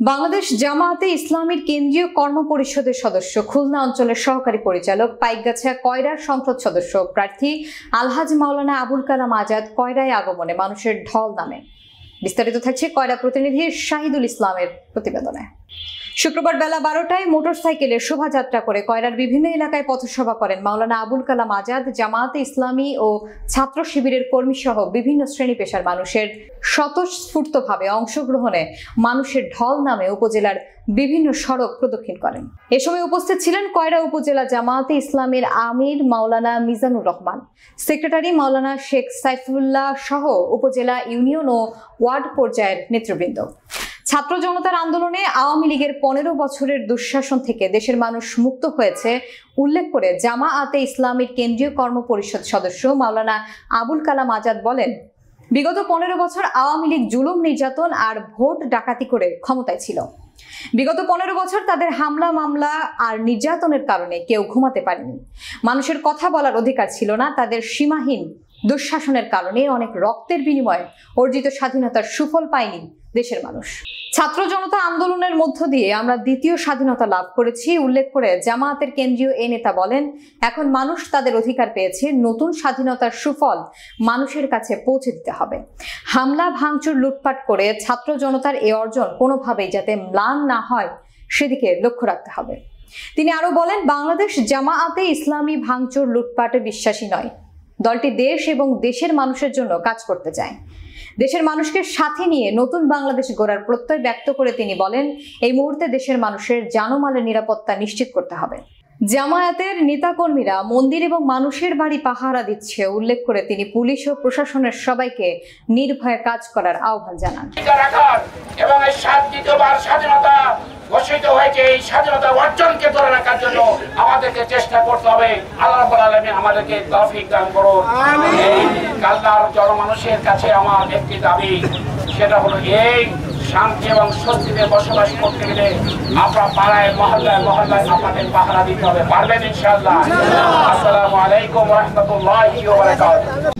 বাংলাদেশ জামায়াতে ইসলামীর কেন্দ্রীয় কর্ম পরিষদের সদস্য, খুলনা অঞ্চলের সহকারী পরিচালক, পাইকগাছা কয়রার সংসদ সদস্য প্রার্থী আলহাজ মাওলানা আবুল কালাম আজাদ কয়রায় আগমনে মানুষের ঢল নামে। বিস্তারিত থাকছে কয়রা প্রতিনিধি শাহিদুল ইসলামের প্রতিবেদনে। শুক্রবার বেলা 12টায় মোটরসাইকেলে শোভাযাত্রা করে কয়রার বিভিন্ন এলাকায় পথসভা করেন মাওলানা আবুল কালাম আজাদ। জামায়াতে ইসলামী ও ছাত্র শিবিরের কর্মী সহ বিভিন্ন শ্রেণী পেশার মানুষের স্বতঃস্ফূর্তভাবে অংশগ্রহণে মানুষের ঢল নামে উপজেলার বিভিন্ন সড়ক প্রদক্ষিণ করেন। এ সময় উপস্থিত ছিলেন কয়রা উপজেলা জামায়াতে ইসলামের আমির মাওলানা মিজানুর রহমান, সেক্রেটারি মাওলানা শেখ সাইফুল্লাহ সহ উপজেলা, ইউনিয়ন ও ওয়ার্ড পর্যায়ের নেতৃবৃন্দ। ছাত্র জনতার আন্দোলনে আওয়ামী লীগের 15 বছরের দুঃশাসন থেকে দেশের মানুষ মুক্ত হয়েছে উল্লেখ করে জামায়াতে ইসলামীর কেন্দ্রীয় কর্ম পরিষদ সদস্য মাওলানা আবুল কালাম আজাদ বলেন, বিগত 15 বছর আওয়ামী লীগ জুলুম, নির্যাতন আর ভোট ডাকাতি করে ক্ষমতায় ছিল। বিগত 15 বছর তাদের হামলা, মামলা আর নির্যাতনের কারণে কেউ ঘুমাতে পারেনি। মানুষের কথা বলার অধিকার ছিল না। তাদের সীমাহীন দুঃশাসনের কারণে অনেক রক্তের বিনিময়ে অর্জিত স্বাধীনতার সুফল পায়নি দেশের মানুষ। ছাত্র জনতা আন্দোলনের মধ্য দিয়ে আমরা দ্বিতীয় স্বাধীনতা লাভ করেছি উল্লেখ করে জামায়াতের কেন্দ্রীয় এই নেতা বলেন, এখন মানুষ তাদের অধিকার পেয়েছে। নতুন স্বাধীনতার সুফল মানুষের কাছে পৌঁছে দিতে হবে। হামলা, ভাঙচুর, লুটপাট করে ছাত্র জনতার এই অর্জন কোনোভাবেই যাতে ম্লান না হয় সেদিকে লক্ষ্য রাখতে হবে। তিনি আরো বলেন, বাংলাদেশ জামায়াতে ইসলামী ভাঙচুর, লুটপাটে বিশ্বাসী নয়। দলটি দেশ এবং দেশের মানুষের জন্য কাজ করতে চায়। দেশের মানুষকে সাথে নিয়ে নতুন বাংলাদেশ গড়ার প্রত্যয় ব্যক্ত করে তিনি বলেন, এই মুহূর্তে দেশের মানুষের জানমালের নিরাপত্তা নিশ্চিত করতে হবে। জামায়াতের নেতাকর্মীরা মন্দির এবং মানুষের বাড়ি পাহারা দিচ্ছে উল্লেখ করে তিনি পুলিশ ও প্রশাসনের সবাইকে নির্ভয়ে কাজ করার আহ্বান জানান। এবং এই দ্বিতীয়বার স্বাধীনতা ঘোষিত হয়েছে, এই স্বাধীনতা অর্জনকে ধরে রাখার জন্য আমাদেরকে চেষ্টা করতে হবে। আল্লাহ রাব্বুল আলামিন আমাদেরকে তৌফিক দান করুন। এই কালনার জনমানুষের কাছে আমার একটি দাবি, সেটা হলো এই শান্তি এবং স্বস্তিতে বসবাস করতে গেলে আপনার পাড়ায়, মহল্লায় মহল্লায় আপনাদের পাহারা দিতে হবে। পারবেন ইনশাআল্লাহ। আসসালামু আলাইকুম ওয়া রাহমাতুল্লাহি ওয়া বারাকাতুহু।